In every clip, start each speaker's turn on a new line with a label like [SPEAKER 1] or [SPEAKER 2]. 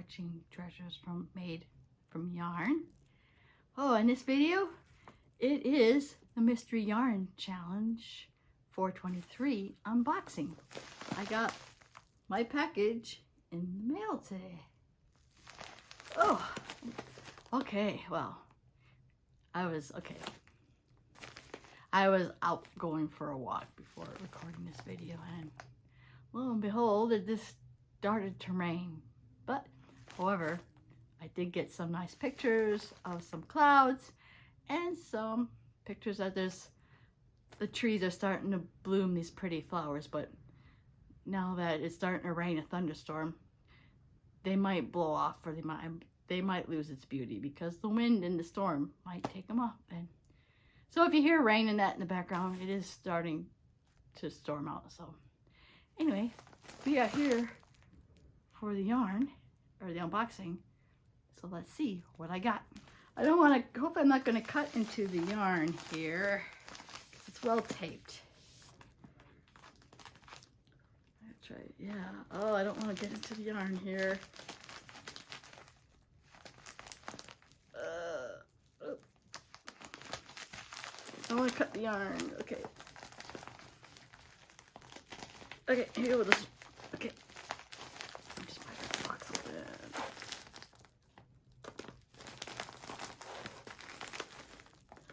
[SPEAKER 1] watching treasures made from yarn. Oh, in this video, it is the Mystery Yarn Challenge 423 unboxing. I got my package in the mail today. Oh, okay, well, I was out going for a walk before recording this video, and lo and behold, it just started to rain. But, however, I did get some nice pictures of some clouds and some pictures that the trees are starting to bloom these pretty flowers, but now that it's starting to rain, a thunderstorm, they might blow off, or they might lose its beauty because the wind and the storm might take them off. And so if you hear rain and that in the background, it is starting to storm out. So anyway, we are here for the yarn, or the unboxing. So let's see what I got. I don't want to, hope I'm not going to cut into the yarn here. It's well taped. That's right, yeah. Oh, I don't want to get into the yarn here. I want to cut the yarn. Okay. Okay, here with this. Okay. Let me just put this box open.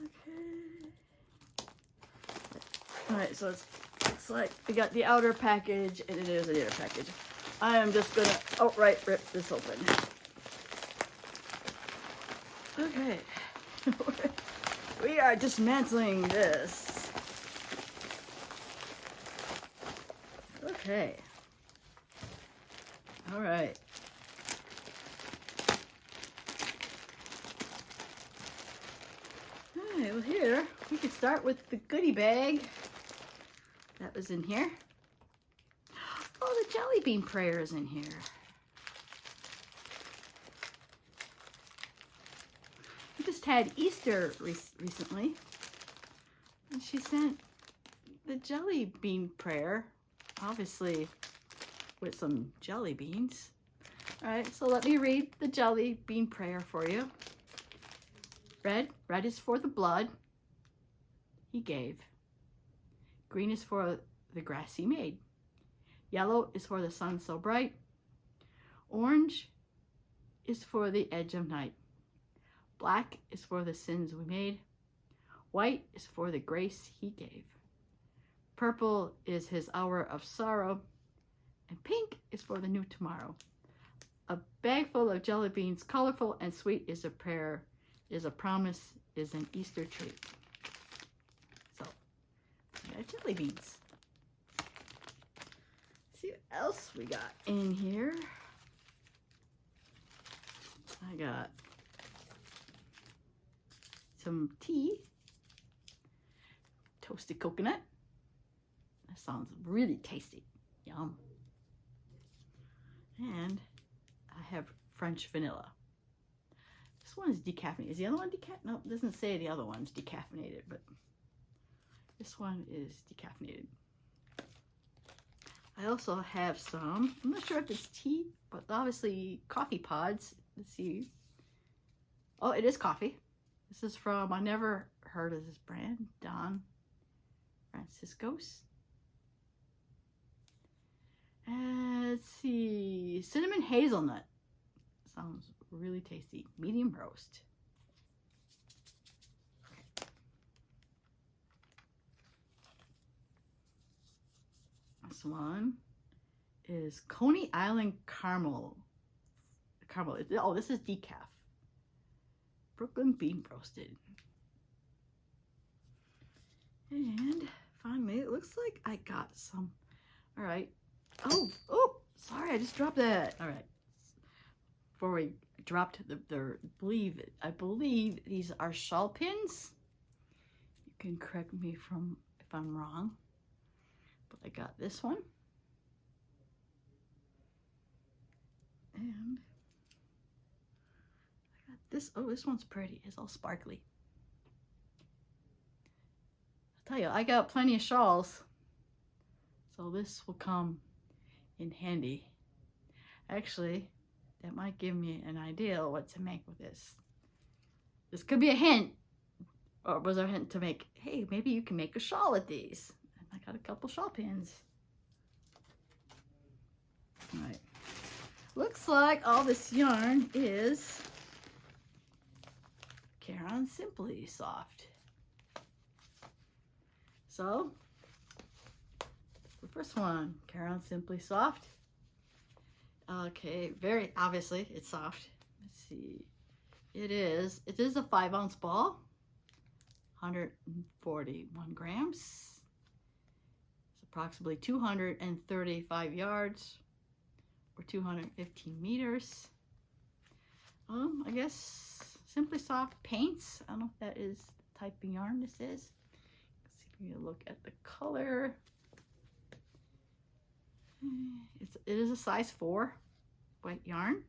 [SPEAKER 1] Okay. Alright, so it's like we got the outer package, and it is an inner package. I am just gonna outright rip this open. Okay. We are dismantling this. Okay. All right. All right, well here, we can start with the goodie bag that was in here. Oh, the jelly bean prayer is in here. We just had Easter recently, and she sent the jelly bean prayer, obviously with some jelly beans. All right, so let me read the jelly bean prayer for you. Red is for the blood he gave. Green is for the grass he made. Yellow is for the sun so bright. Orange is for the edge of night. Black is for the sins we made. White is for the grace he gave. Purple is his hour of sorrow. And pink is for the new tomorrow. A bag full of jelly beans, colorful and sweet, is a prayer, is a promise, is an Easter treat. So, we got jelly beans. Let's see what else we got in here. I got some tea, toasted coconut. That sounds really tasty. Yum. And I have French vanilla. This one is decaffeinated. Is the other one decaffeinated? No, it doesn't say the other one's decaffeinated, but this one is decaffeinated. I also have some, I'm not sure if it's tea, but obviously coffee pods. Let's see. Oh, it is coffee. This is from, I never heard of this brand, Don Francisco's. Let's see, cinnamon hazelnut. Sounds really tasty. Medium roast. Okay. This one is Coney Island caramel. Oh, this is decaf. Brooklyn bean roasted. And finally, it looks like I got some. All right. Oh, sorry, I just dropped that. All right. Before we dropped I believe these are shawl pins. You can correct me if I'm wrong. But I got this one. And this, oh, this one's pretty. It's all sparkly. I'll tell you, I got plenty of shawls, so this will come in handy. Actually, that might give me an idea what to make with this. This could be a hint, or was our hint to make, hey, maybe you can make a shawl with these. And I got a couple shawl pins. All right. Looks like all this yarn is Caron Simply Soft. So, the first one, Caron Simply Soft. Okay, very obviously it's soft. Let's see. It is a 5-ounce ball, 141 grams. It's approximately 235 yards or 215 meters. I guess Simply Soft paints. I don't know if that is the type of yarn this is. Let's see if we can look at the color. It is a size 4 white yarn.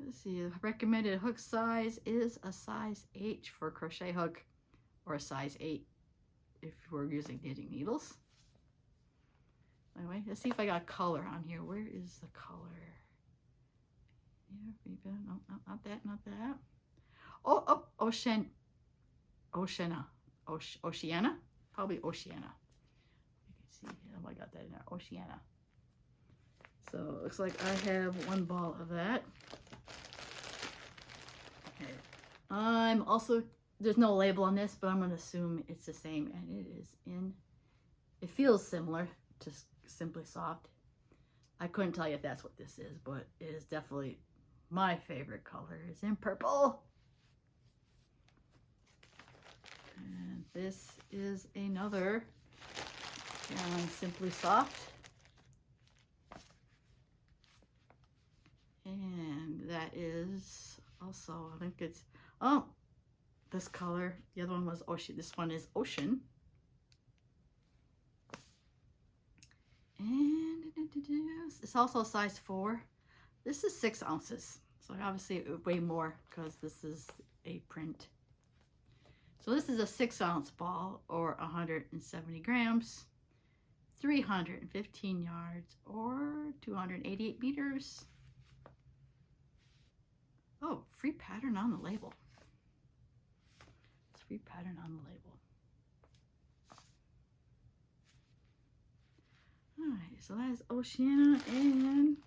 [SPEAKER 1] Let's see, the recommended hook size is a size H for a crochet hook, or a size 8 if we're using knitting needles. Anyway, let's see if I got color on here. Where is the color? Yeah, no, not that, not that. Oh, Oceana, probably Oceana. You can see, oh, I got that in there, Oceana. So it looks like I have one ball of that. Okay. I'm also, there's no label on this, but I'm going to assume it's the same, and it is in, it feels similar to Simply Soft. I couldn't tell you if that's what this is, but it is definitely my favorite color. It's in purple. And this is another Simply Soft. And that is also, I think it's, oh, this color. The other one was Ocean. This one is Ocean. And it's also size 4. This is 6 ounces. So obviously way more because this is a print. So this is a 6-ounce ball, or 170 grams, 315 yards, or 288 meters. Oh, free pattern on the label. It's free pattern on the label. All right, so that is Oceana, and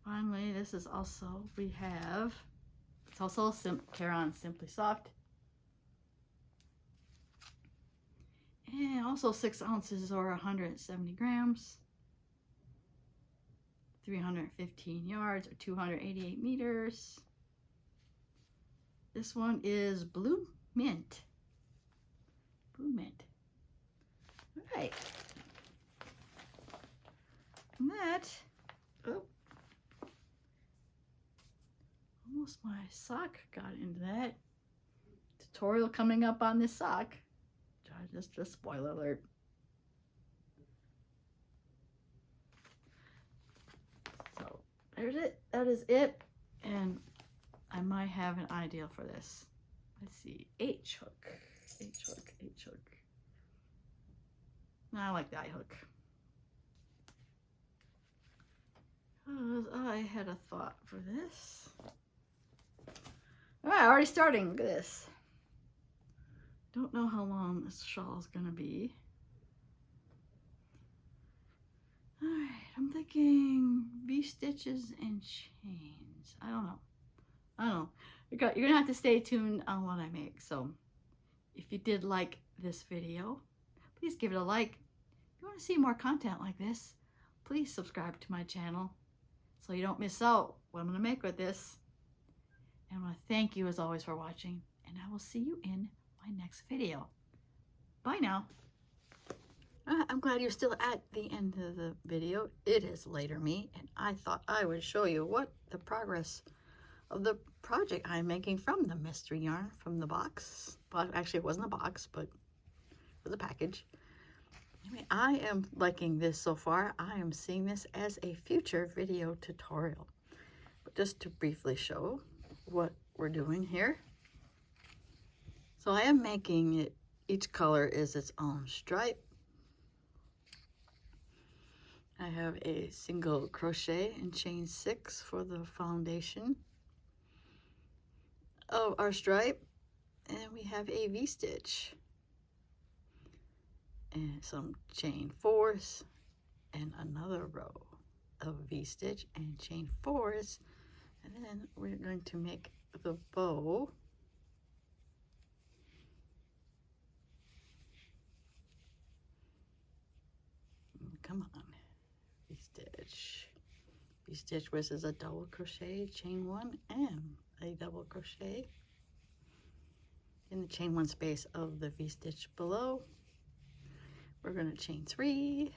[SPEAKER 1] finally, this is also, we have, it's also Caron Simply Soft. And also 6 ounces, or 170 grams. 315 yards, or 288 meters. This one is Blue Mint. Blue Mint. All right. And that, oh, almost my sock got into that. Tutorial coming up on this sock. Just spoiler alert. So there's it. That is it. And I might have an idea for this. Let's see. H hook. H hook. H hook. No, I like the I hook. I had a thought for this. All right, already starting. Look at this. Don't know how long this shawl is gonna be. All right, I'm thinking V-stitches and chains. I don't know. You're gonna have to stay tuned on what I make. So if you did like this video, please give it a like. If you want to see more content like this, please subscribe to my channel so you don't miss out what I'm gonna make with this. And I want to thank you as always for watching, and I will see you in my next video. Bye now. I'm glad you're still at the end of the video. It is later me, and I thought I would show you what the progress of the project I'm making from the mystery yarn from the box. Well, actually, it wasn't a box, but it was a package. Anyway, I am liking this so far. I am seeing this as a future video tutorial. But just to briefly show what we're doing here. So I am making it, each color is its own stripe. I have a single crochet and chain 6 for the foundation of our stripe, and we have a V-stitch and some chain 4s and another row of V-stitch and chain 4s, and then we're going to make the bow. Come on, V-stitch. V-stitch, which is a double crochet, chain 1 and a double crochet in the chain 1 space of the V-stitch below. We're going to chain 3,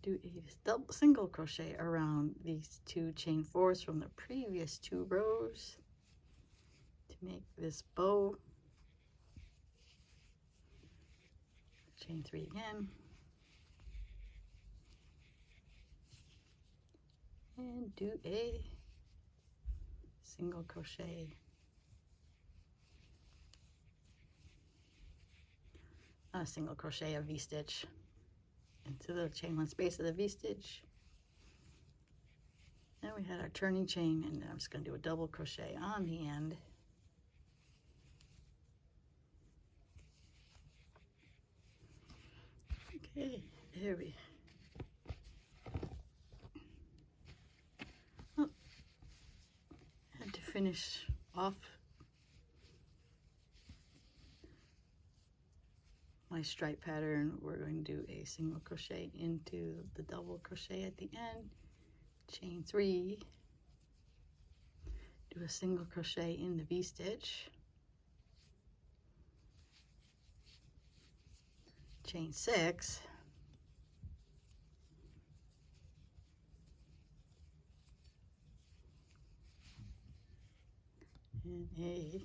[SPEAKER 1] do a double single crochet around these 2 chain 4s from the previous 2 rows to make this bow. Chain 3 again, and do a single crochet, a single crochet of V-stitch into the chain 1 space of the V-stitch. Then we had our turning chain, and I'm just going to do a double crochet on the end. Okay, there we go. Oh, had to finish off my stripe pattern. We're going to do a single crochet into the double crochet at the end, chain 3, do a single crochet in the V-stitch, chain 6, and a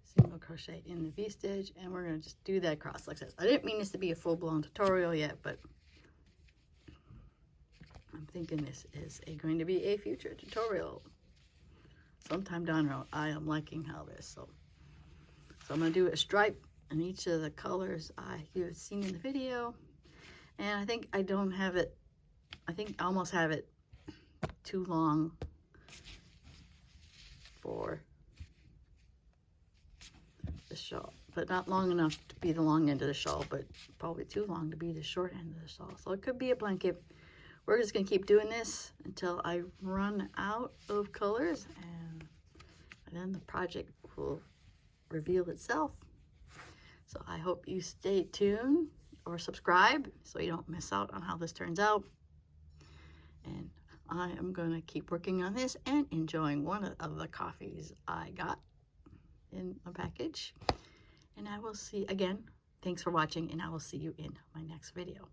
[SPEAKER 1] single crochet in the V-stitch, and we're going to just do that cross like this. I didn't mean this to be a full-blown tutorial yet, but I'm thinking this is going to be a future tutorial sometime down the road. I am liking how this, so I'm going to do a stripe in each of the colors you've seen in the video, and I think I don't have it, I think I almost have it too long for the shawl, but not long enough to be the long end of the shawl, but probably too long to be the short end of the shawl. So it could be a blanket. We're just gonna keep doing this until I run out of colors, and then the project will reveal itself. So I hope you stay tuned or subscribe so you don't miss out on how this turns out. And I am gonna keep working on this and enjoying one of the coffees I got in a package. And I will see again. Thanks for watching, and I will see you in my next video.